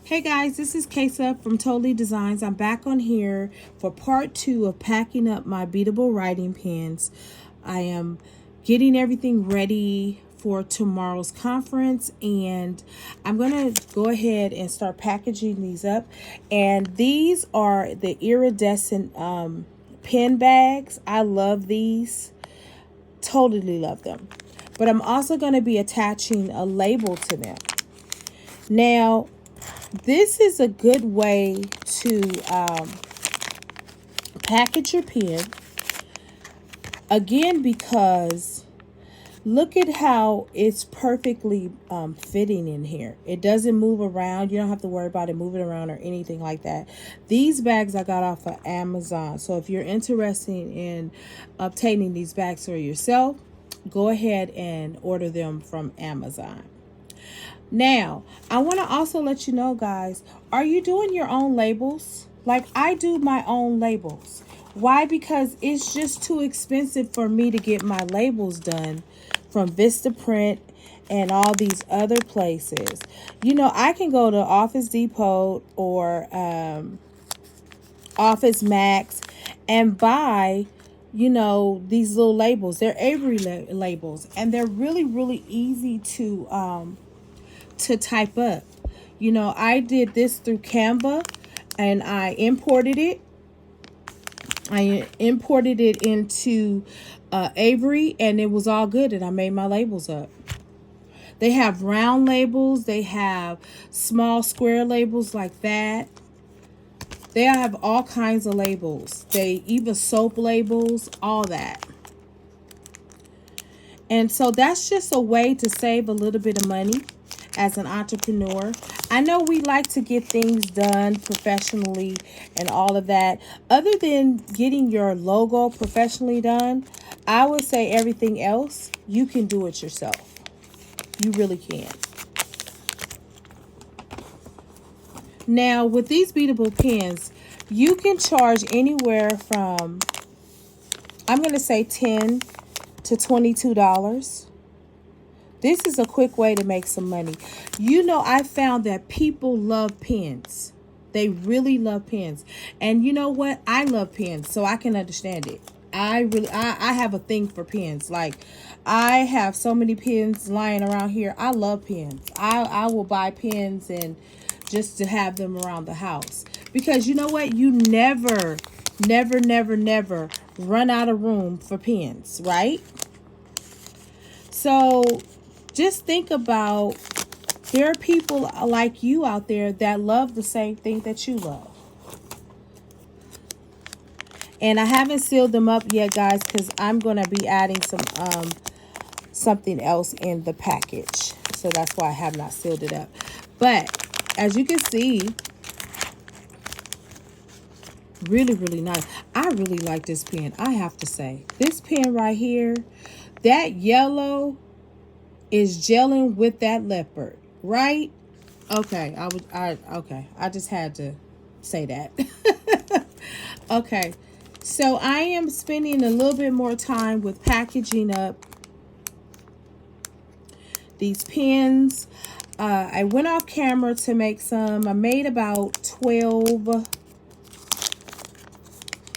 Hey guys, this is Kesa from Totally Designs. I'm back on here for part 2 of packing up my beadable writing pens. I am getting everything ready for tomorrow's conference, and I'm going to go ahead and start packaging these up. And these are the iridescent pen bags. I love these. Totally love them. But I'm also going to be attaching a label to them. Now, this is a good way to package your pen. Again, because look at how it's perfectly fitting in here. It doesn't move around. You don't have to worry about it moving around or anything like that. These bags I got off of Amazon. So if you're interested in obtaining these bags for yourself, go ahead and order them from Amazon. Now, I want to also let you know, guys, are you doing your own labels? Like I do my own labels. Why? Because it's just too expensive for me to get my labels done from Vistaprint and all these other places. You know, I can go to Office Depot or Office Max and buy, you know, these little labels. They're Avery labels, and they're really, really easy to type up. You know, I did this through Canva and I imported it. I imported it into Avery, and it was all good, and I made my labels up. They have round labels. They have small square labels like that. They have all kinds of labels. They even soap labels, all that. And so that's just a way to save a little bit of money as an entrepreneur. I know we like to get things done professionally and all of that. Other than getting your logo professionally done, I would say everything else, you can do it yourself. You really can. Now, with these beadable pens, you can charge anywhere from, I'm going to say $10 to $22. This is a quick way to make some money. You know, I found that people love pens. They really love pens. And you know what? I love pens, so I can understand it. I have a thing for pens. Like, I have so many pens lying around here. I love pens. I will buy pens and just to have them around the house. Because you know what? You never run out of room for pens, right? So just think about, there are people like you out there that love the same thing that you love. And I haven't sealed them up yet, guys, because I'm going to be adding something else in the package. So that's why I have not sealed it up. But as you can see, really, really nice. I really like this pen, I have to say. This pen right here, that yellow is gelling with that leopard, right? Okay, I just had to say that. Okay, so I am spending a little bit more time with packaging up these pens. I went off camera to make some. I made about 12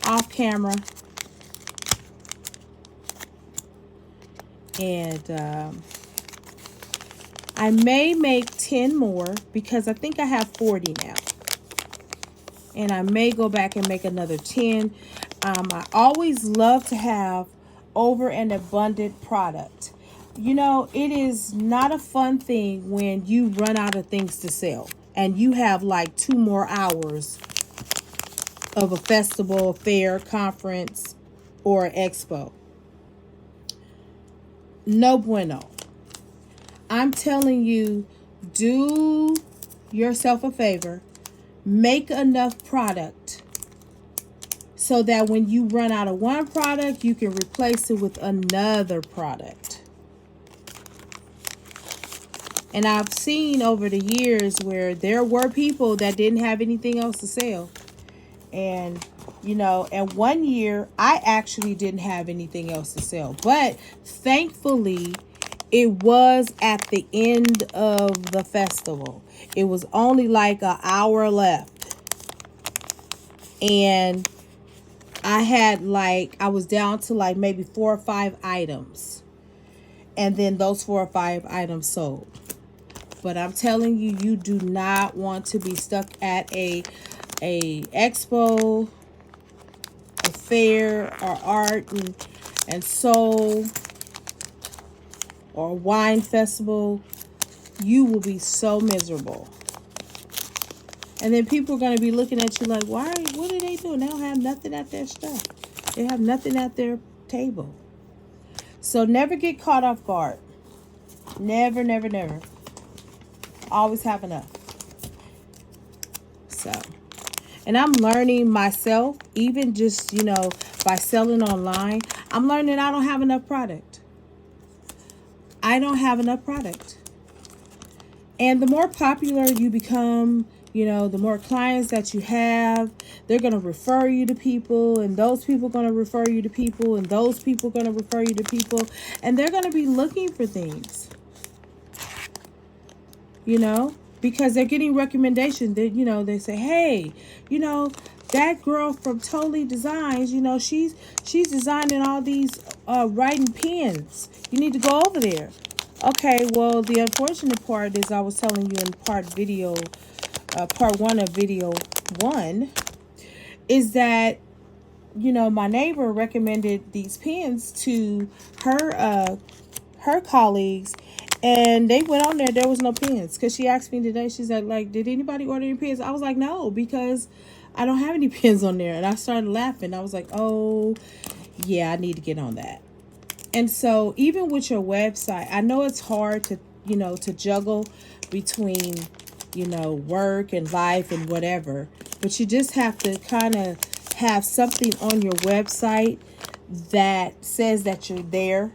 off camera. And I may make 10 more because I think I have 40 now. And I may go back and make another 10. I always love to have over an abundant product. You know, it is not a fun thing when you run out of things to sell and you have like 2 more hours of a festival, fair, conference, or expo. No bueno. I'm telling you, do yourself a favor. Make enough product so that when you run out of one product, you can replace it with another product. And I've seen over the years where there were people that didn't have anything else to sell. And, you know, and one year I actually didn't have anything else to sell. But thankfully, it was at the end of the festival. It was only like an hour left. And I was down to like maybe 4 or 5 items. And then those 4 or 5 items sold. But I'm telling you, you do not want to be stuck at a expo, a fair, or art and soul, or wine festival. You will be so miserable. And then people are going to be looking at you like, why? What are they doing? They don't have nothing at their stuff. They have nothing at their table. So never get caught off guard. Never, never, never. Always have enough. So, and I'm learning myself, even just, by selling online, I'm learning I don't have enough product. I don't have enough product. And the more popular you become, the more clients that you have, they're going to refer you to people, and those people are going to refer you to people, and those people are going to refer you to people, and they're going to be looking for things, because they're getting recommendations. They say, hey, that girl from Totally Designs, she's designing all these writing pens. You need to go over there. Okay, well, the unfortunate part is I was telling you in part 1 of video 1 is that, my neighbor recommended these pens to her colleagues, and they went on there. There was no pens, because she asked me today. She said, like, did anybody order any pens? I was like, no, because I don't have any pens on there. And I started laughing. I was like, oh, yeah, I need to get on that. And so even with your website, I know it's hard to, to juggle between, work and life and whatever. But you just have to kind of have something on your website that says that you're there.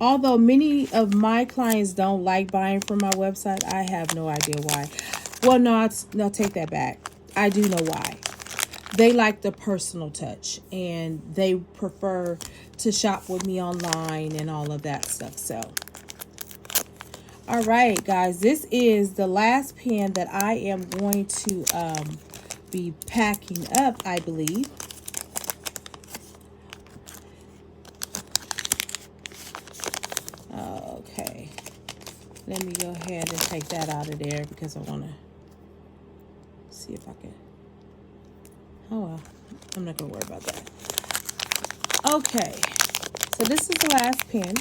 Although many of my clients don't like buying from my website, I have no idea why. Well, no, take that back. I do know why. They like the personal touch, and they prefer to shop with me online and all of that stuff. So, all right, guys, this is the last pen that I am going to be packing up, I believe. Okay, let me go ahead and take that out of there because I want to see if I can. Oh, well, I'm not going to worry about that. Okay, so this is the last pen.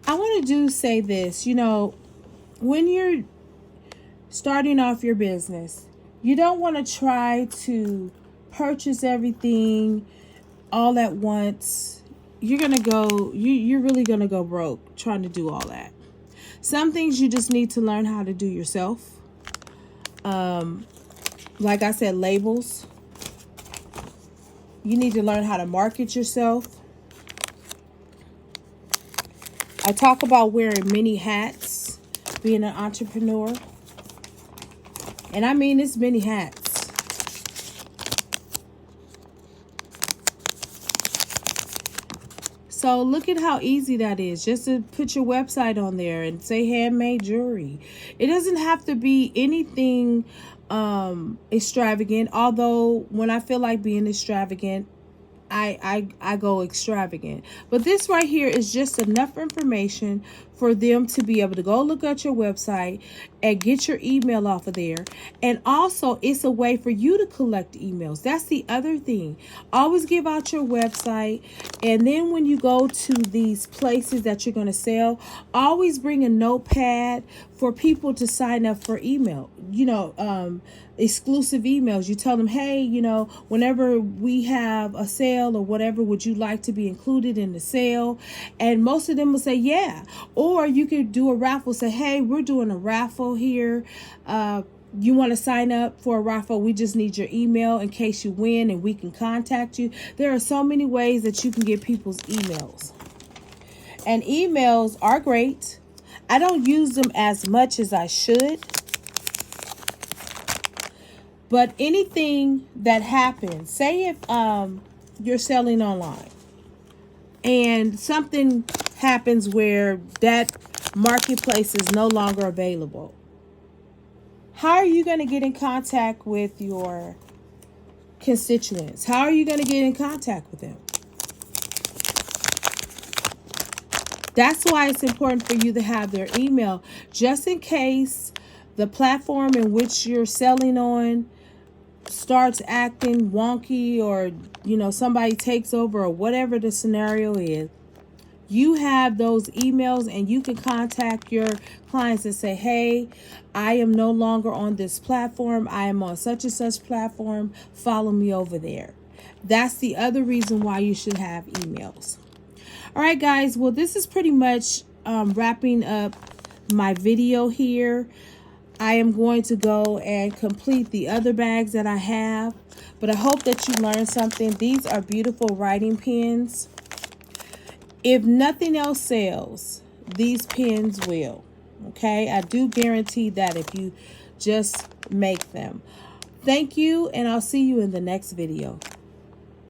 I want to say this, when you're starting off your business, you don't want to try to purchase everything all at once. You're really going to go broke trying to do all that. Some things you just need to learn how to do yourself. Like I said, labels. You need to learn how to market yourself. I talk about wearing many hats, being an entrepreneur. And I mean, it's many hats. So look at how easy that is. Just to put your website on there and say handmade jewelry. It doesn't have to be anything extravagant. Although when I feel like being extravagant, I go extravagant. But this right here is just enough information for them to be able to go look at your website and get your email off of there. And also, it's a way for you to collect emails. That's the other thing. Always give out your website. And then when you go to these places that you're going to sell, always bring a notepad for people to sign up for email. Exclusive emails. You tell them, hey, whenever we have a sale or whatever, would you like to be included in the sale? And most of them will say, yeah. Or you could do a raffle. Say, hey, we're doing a raffle here. You want to sign up for a raffle? We just need your email in case you win and we can contact you. There are so many ways that you can get people's emails. And emails are great. I don't use them as much as I should. But anything that happens, say if you're selling online and something happens where that marketplace is no longer available. How are you going to get in contact with your constituents? How are you going to get in contact with them? That's why it's important for you to have their email, just in case the platform in which you're selling on starts acting wonky, or somebody takes over, or whatever the scenario is. You have those emails and you can contact your clients and say, hey, I am no longer on this platform. I am on such and such platform. Follow me over there. That's the other reason why you should have emails. All right, guys. Well, this is pretty much wrapping up my video here. I am going to go and complete the other bags that I have, but I hope that you learned something. These are beautiful writing pens. If nothing else sells, these pens will. Okay, I do guarantee that if you just make them. Thank you, and I'll see you in the next video.